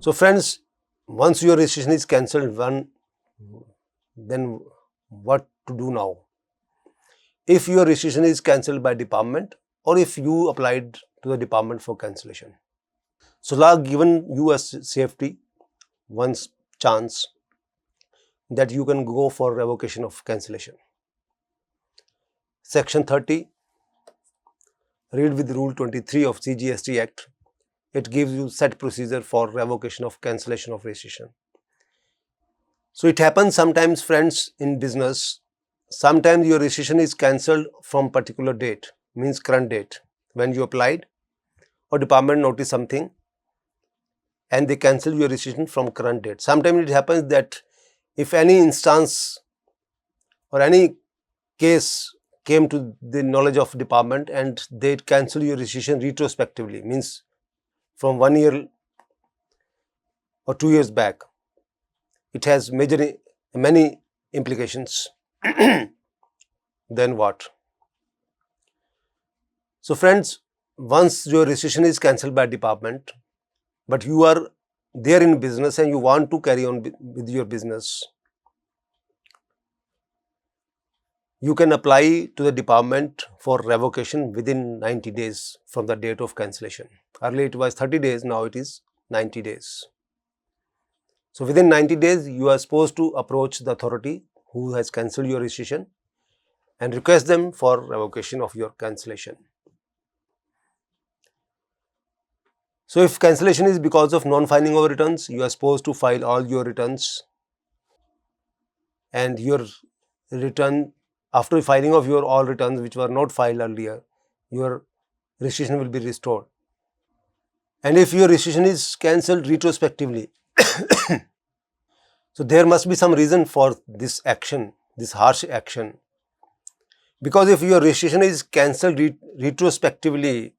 So friends, once your registration is cancelled, then what to do now? If your registration is cancelled by department or if you applied to the department for cancellation. So law given you a safety, once chance that you can go for revocation of cancellation. Section 30, read with Rule 23 of CGST Act. It gives you set procedure for revocation of cancellation of registration. So it happens sometimes, friends, in business. Sometimes your registration is cancelled from particular date, means current date, when you applied or department noticed something and they cancel your registration from current date. Sometimes it happens that if any instance or any case came to the knowledge of department and they cancel your registration retrospectively, means from 1 year or 2 years back, it has many implications. Then what? So friends, once your registration is cancelled by department, but you are there in business and you want to carry on with your business, you can apply to the department for revocation within 90 days from the date of cancellation. Earlier it was 30 days, now it is 90 days. So within 90 days, you are supposed to approach the authority who has cancelled your registration and request them for revocation of your cancellation. So if cancellation is because of non-filing of returns, you are supposed to file all your returns, and your return, after filing of your all returns which were not filed earlier, your registration will be restored. And if your registration is cancelled retrospectively, so there must be some reason for this action, this harsh action. Because if your registration is cancelled retrospectively,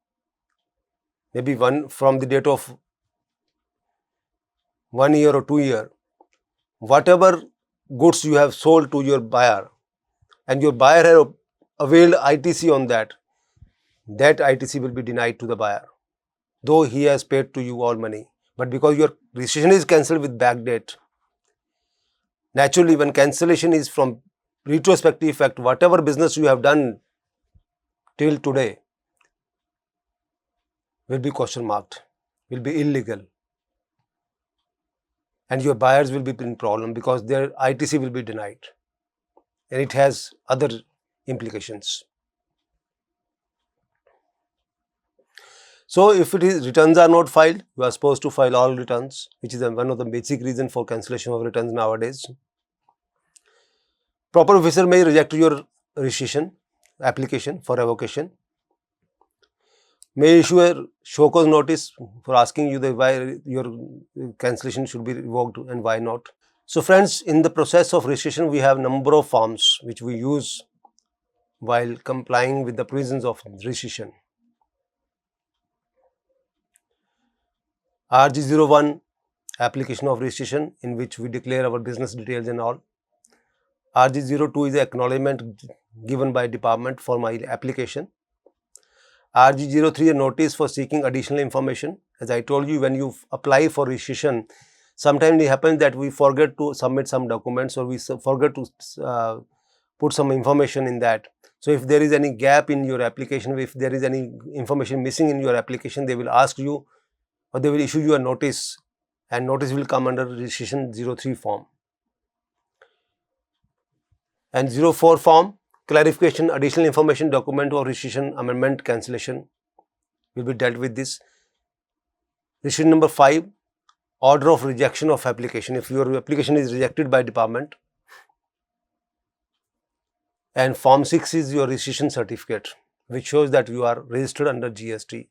maybe from the date of 1 year or 2 year, whatever goods you have sold to your buyer and your buyer has availed ITC on that ITC will be denied to the buyer, though he has paid to you all money. But because your registration is cancelled with back date, naturally when cancellation is from retrospective effect, whatever business you have done till today will be question marked, will be illegal, and your buyers will be in problem because their ITC will be denied, and it has other implications. So if returns are not filed, you are supposed to file all returns, which is one of the basic reasons for cancellation of returns nowadays. Proper officer may reject your registration application for revocation, may issue a show cause notice for asking you why your cancellation should be revoked and why not. So friends, in the process of registration, we have number of forms which we use while complying with the provisions of registration. RG01, application of registration, in which we declare our business details and all. RG02 is the acknowledgement given by department for my application. RG03, a notice for seeking additional information. As I told you, when you apply for registration, sometimes it happens that we forget to submit some documents or we forget to put some information in that. So if there is any gap in your application, if there is any information missing in your application, they will ask you or they will issue you a notice, and notice will come under registration 03 form. And 04 form, clarification, additional information, document of registration, amendment, cancellation will be dealt with this. Registration number 5, order of rejection of application. If your application is rejected by department. And form 6 is your registration certificate, which shows that you are registered under GST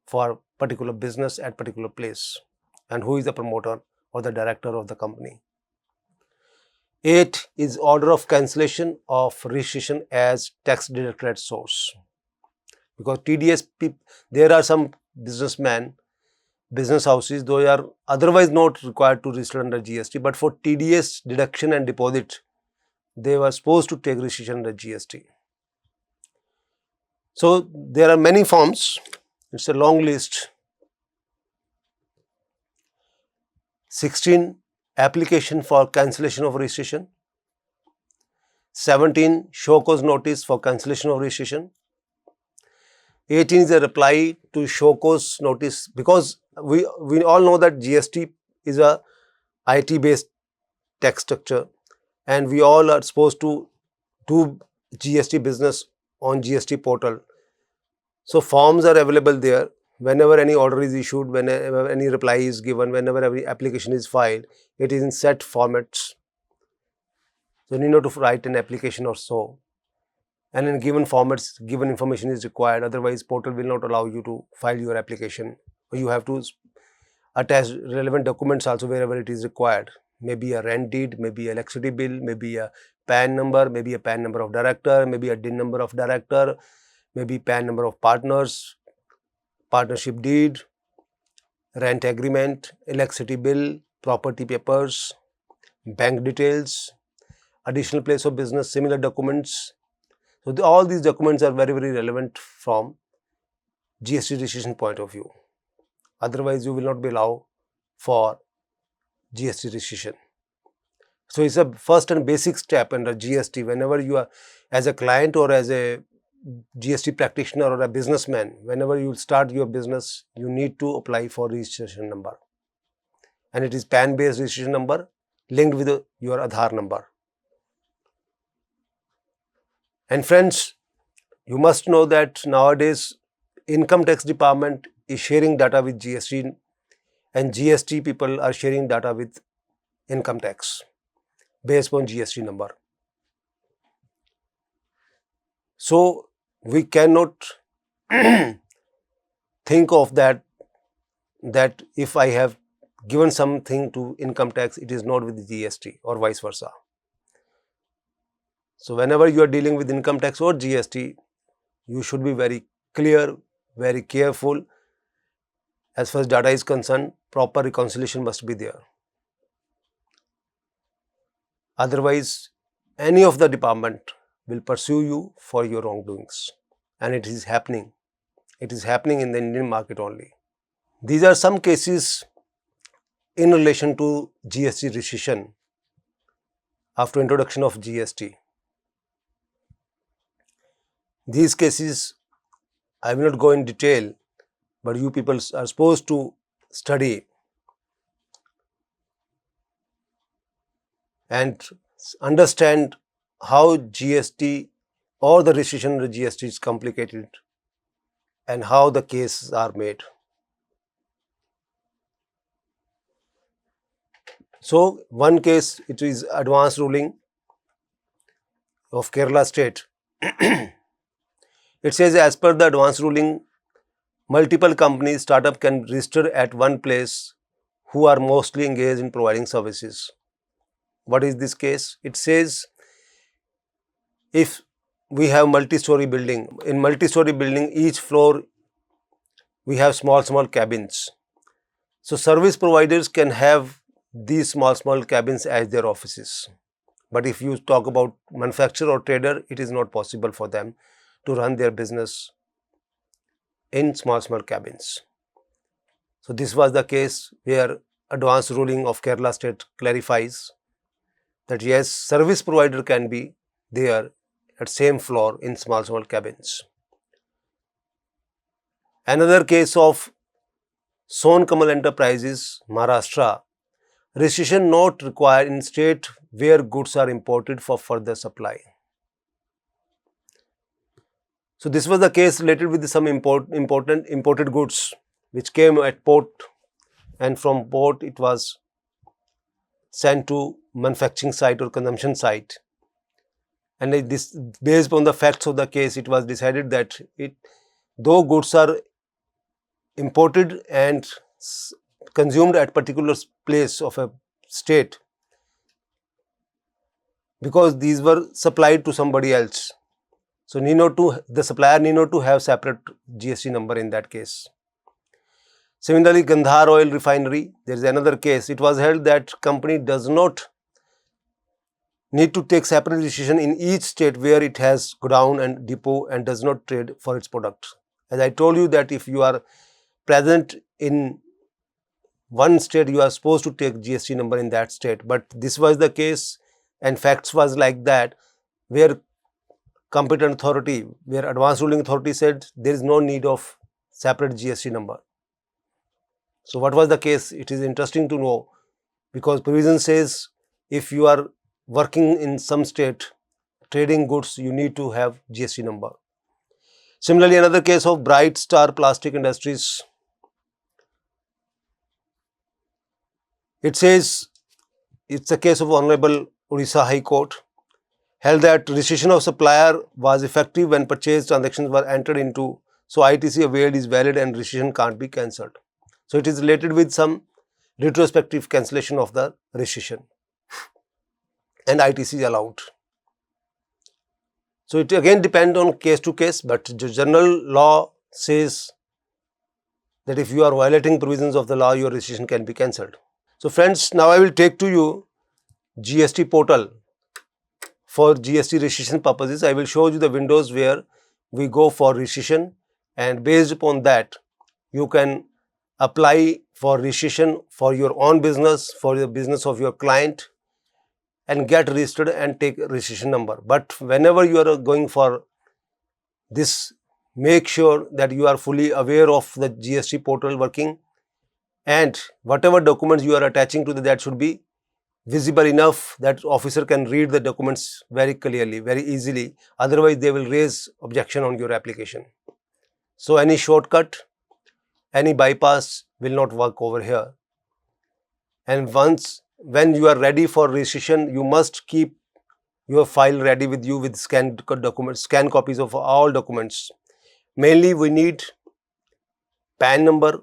for particular business at particular place and who is the promoter or the director of the company. 8 is order of cancellation of registration as tax deducted at source. Because TDS, there are some businessmen, business houses, they are otherwise not required to register under GST, but for TDS deduction and deposit, they were supposed to take registration under GST. So there are many forms, it's a long list. 16. Application for cancellation of registration. 17. Show cause notice for cancellation of registration. 18 is a reply to show cause notice, because we all know that GST is a IT based tax structure, and we all are supposed to do GST business on GST portal. So forms are available there. Whenever any order is issued, whenever any reply is given, whenever every application is filed, it is in set formats. So you need not to write an application or so. And in given formats, given information is required. Otherwise, portal will not allow you to file your application. Or you have to attach relevant documents also wherever it is required. Maybe a rent deed, maybe an electricity bill, maybe a PAN number, maybe a PAN number of director, maybe a DIN number of director, maybe PAN number of partners, partnership deed, rent agreement, electricity bill, property papers, bank details, additional place of business, similar documents. So all these documents are very, very relevant from GST registration point of view. Otherwise, you will not be allowed for GST registration. So it's a first and basic step under GST. Whenever you are as a client or as a GST practitioner or a businessman, whenever you start your business, you need to apply for registration number. And it is PAN based registration number linked with your Aadhaar number. And friends, you must know that nowadays income tax department is sharing data with GST, and GST people are sharing data with income tax based on GST number. So we cannot think of that if I have given something to income tax, it is not with GST or vice versa. So whenever you are dealing with income tax or GST, you should be very clear, very careful. As far as data is concerned, proper reconciliation must be there. Otherwise, any of the department will pursue you for your wrongdoings. And it is happening. It is happening in the Indian market only. These are some cases in relation to GST registration after introduction of GST. These cases, I will not go in detail, but you people are supposed to study and understand how GST or the registration under GST is complicated and how the cases are made. So one case, it is advance ruling of Kerala state. It says, as per the advance ruling, multiple companies, startup can register at one place who are mostly engaged in providing services. What is this case? It says, if we have multi-story building, in multi-story building, each floor we have small cabins. So service providers can have these small cabins as their offices. But if you talk about manufacturer or trader, it is not possible for them to run their business in small cabins. So this was the case where advance ruling of Kerala state clarifies that yes, service provider can be there at same floor in small cabins. Another case of Son Kamal Enterprises, Maharashtra, registration not required in state where goods are imported for further supply. So this was the case related with some imported goods which came at port, and from port it was sent to manufacturing site or consumption site. And this, based on the facts of the case, it was decided that though goods are imported and consumed at particular place of a state, because these were supplied to somebody else, so the supplier need not to have separate GST number in that case. Similarly, Gandhar Oil Refinery, there is another case. It was held that company does not need to take separate registration in each state where it has godown and depot and does not trade for its product. As I told you that if you are present in one state you are supposed to take GST number in that state, but this was the case and facts was like that, where competent authority, where advanced ruling authority said there is no need of separate GST number. So what was the case? It is interesting to know, because provision says if you are working in some state trading goods, you need to have GST number. Similarly, another case of Bright Star Plastic Industries, it says it's a case of Honorable Odisha High Court, held that rescission of supplier was effective when purchase transactions were entered into, so ITC availed is valid and rescission can't be cancelled. So it is related with some retrospective cancellation of the rescission, and ITC is allowed. So it again depends on case to case, but the general law says that if you are violating provisions of the law, your rescission can be cancelled. So friends, now I will take to you GST portal. For GST rescission purposes, I will show you the windows where we go for rescission, and based upon that, you can apply for rescission for your own business, for the business of your client, and get registered and take rescission number. But whenever you are going for this, make sure that you are fully aware of the GST portal working, and whatever documents you are attaching to that should be visible enough that officer can read the documents very clearly, very easily. Otherwise, they will raise objection on your application. So any shortcut, any bypass will not work over here. And when you are ready for rescission, you must keep your file ready with you with scanned documents, scan copies of all documents. Mainly we need PAN number,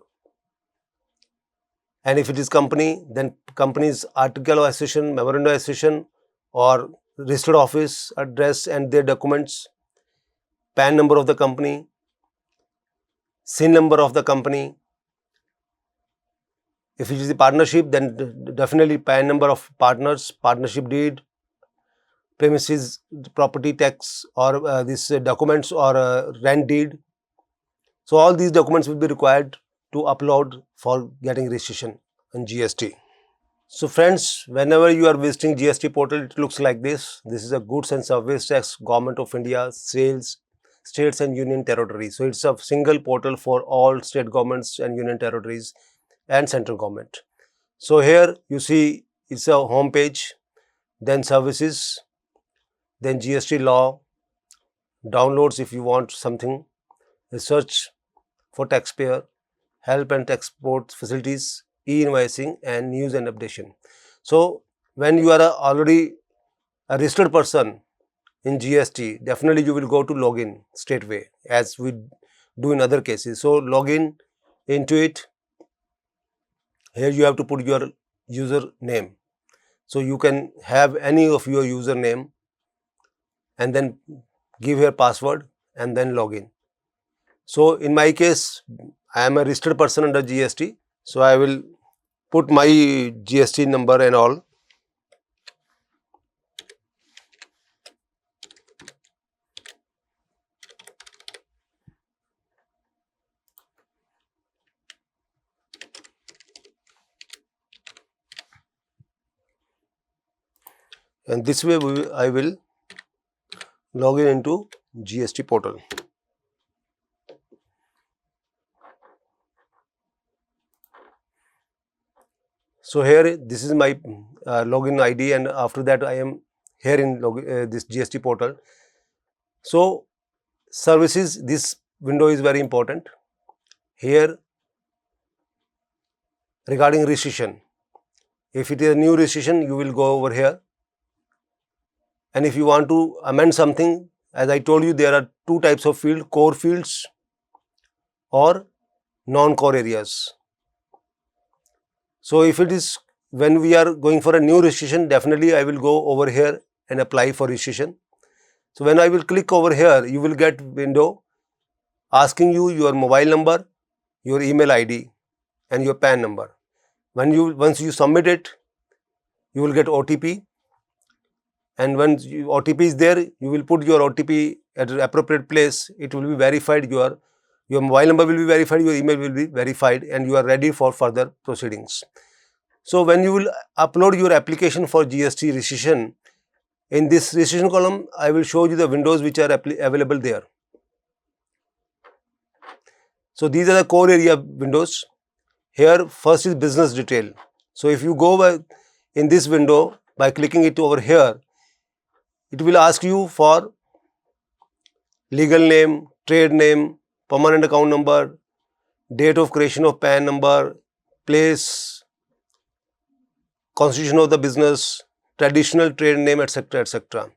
and if it is company, then company's article of association, memorandum of association, or registered office address and their documents, PAN number of the company, SIN number of the company. If it is a partnership, then definitely PAN number of partners, partnership deed, premises property tax, or these documents, or rent deed. So all these documents will be required to upload for getting rescission in GST. So friends, whenever you are visiting GST portal, it looks like this. This is a goods and service tax, Government of India, sales, states and union territories. So it's a single portal for all state governments and union territories and central government. So here you see it's a home page, then services, then GST law, downloads if you want something, research for taxpayer, help and export facilities, e-invoicing, and news and updation. So when you are already a registered person in GST, definitely you will go to login straightway as we do in other cases. So login into it. Here you have to put your username. So you can have any of your username and then give your password and then login. So in my case, I am a registered person under GST. So I will put my GST number and all. And this way I will log in into GST portal. So here this is my login ID, and after that I am here in this GST portal. So services, this window is very important. Here regarding rescission, if it is a new rescission, you will go over here. And if you want to amend something, as I told you, there are two types of field, core fields or non-core areas. So if it is when we are going for a new rescission, definitely I will go over here and apply for rescission. So when I will click over here, you will get window asking you your mobile number, your email ID and your PAN number. Once you submit it, you will get OTP, and when OTP is there, you will put your OTP at an appropriate place. It will be verified your Your mobile number will be verified, your email will be verified, and you are ready for further proceedings. So when you will upload your application for GST registration, in this registration column, I will show you the windows which are available there. So these are the core area windows. Here first is business detail. So if you go in this window by clicking it over here, it will ask you for legal name, trade name, permanent account number, date of creation of PAN number, place, constitution of the business, traditional trade name, etc., etc.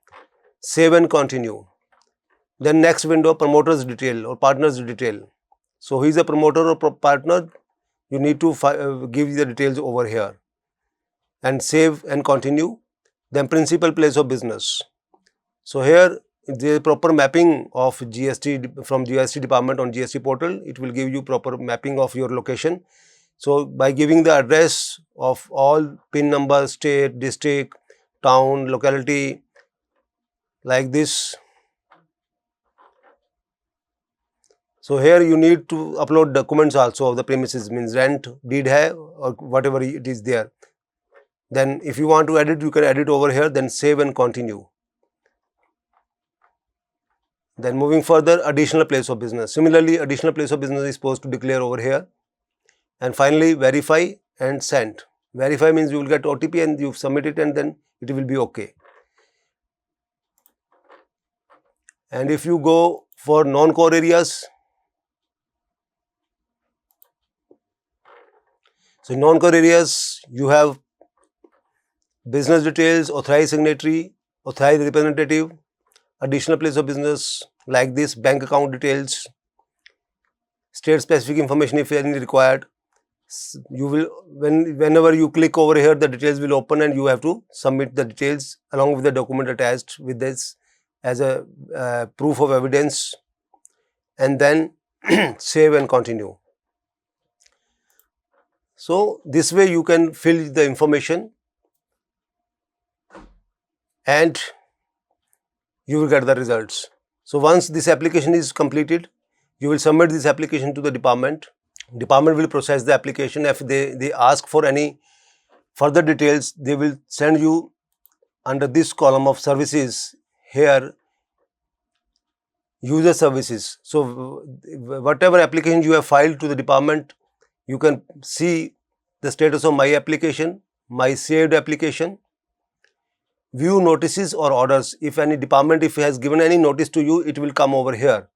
Save and continue. Then next window, promoter's detail or partner's detail. So who is a promoter or partner? You need to give the details over here and save and continue. Then principal place of business. So here the proper mapping of GST from GST department on GST portal, it will give you proper mapping of your location. So by giving the address of all PIN number, state, district, town, locality, like this. So here you need to upload documents also of the premises, means rent, deed hai, or whatever it is there. Then if you want to edit, you can edit over here, then save and continue. Then moving further, additional place of business. Similarly, additional place of business is supposed to declare over here. And finally, verify and send. Verify means you will get OTP and you submit it and then it will be okay. And if you go for non-core areas, so in non-core areas, you have business details, authorized signatory, authorized representative, additional place of business like this, bank account details, state specific information if any required. You will, whenever you click over here, the details will open and you have to submit the details along with the document attached with this as a proof of evidence, and then save and continue. So this way you can fill the information and you will get the results. So once this application is completed, you will submit this application to the department. Department will process the application. If they ask for any further details, they will send you under this column of services here, user services. So whatever application you have filed to the department, you can see the status of my application, my saved application, view notices or orders. If any department, if it has given any notice to you, it will come over here.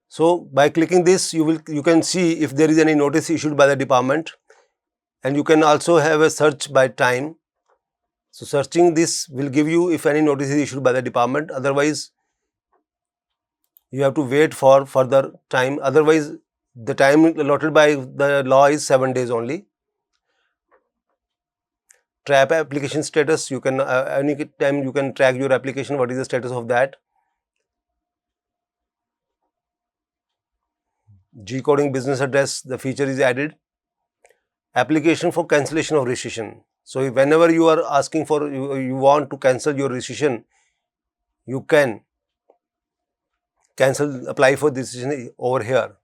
So by clicking this, you can see if there is any notice issued by the department, and you can also have a search by time. So searching this will give you if any notice is issued by the department. Otherwise, you have to wait for further time. Otherwise, the time allotted by the law is 7 days only. Track application status. You can any time you can track your application. What is the status of that? G-coding business address, the feature is added. Application for cancellation of registration. So whenever you are asking for, you want to cancel your registration, you can cancel, apply for this registration over here.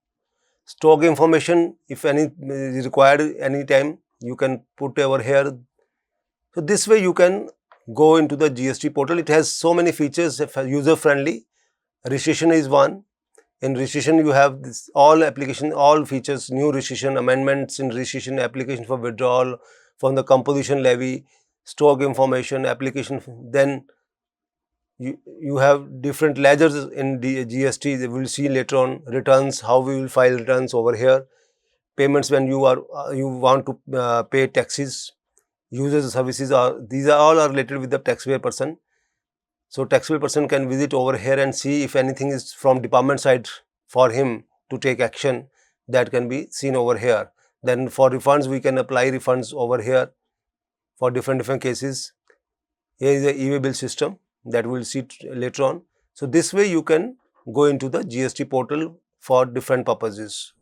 Stock information, if any is required any time, you can put over here. So this way you can go into the GST portal. It has so many features, user friendly. Registration is one. In registration, you have this all application, all features, new registration, amendments in registration, application for withdrawal from the composition levy, stock information, application. Then you have different ledgers in the GST. We will see later on returns, how we will file returns over here. Payments when you want to pay taxes, users services these are all related with the taxpayer person. So taxpayer person can visit over here and see if anything is from department side for him to take action, that can be seen over here. Then for refunds, we can apply refunds over here for different cases. Here is the e-way bill system that we will see later on. So this way you can go into the GST portal for different purposes.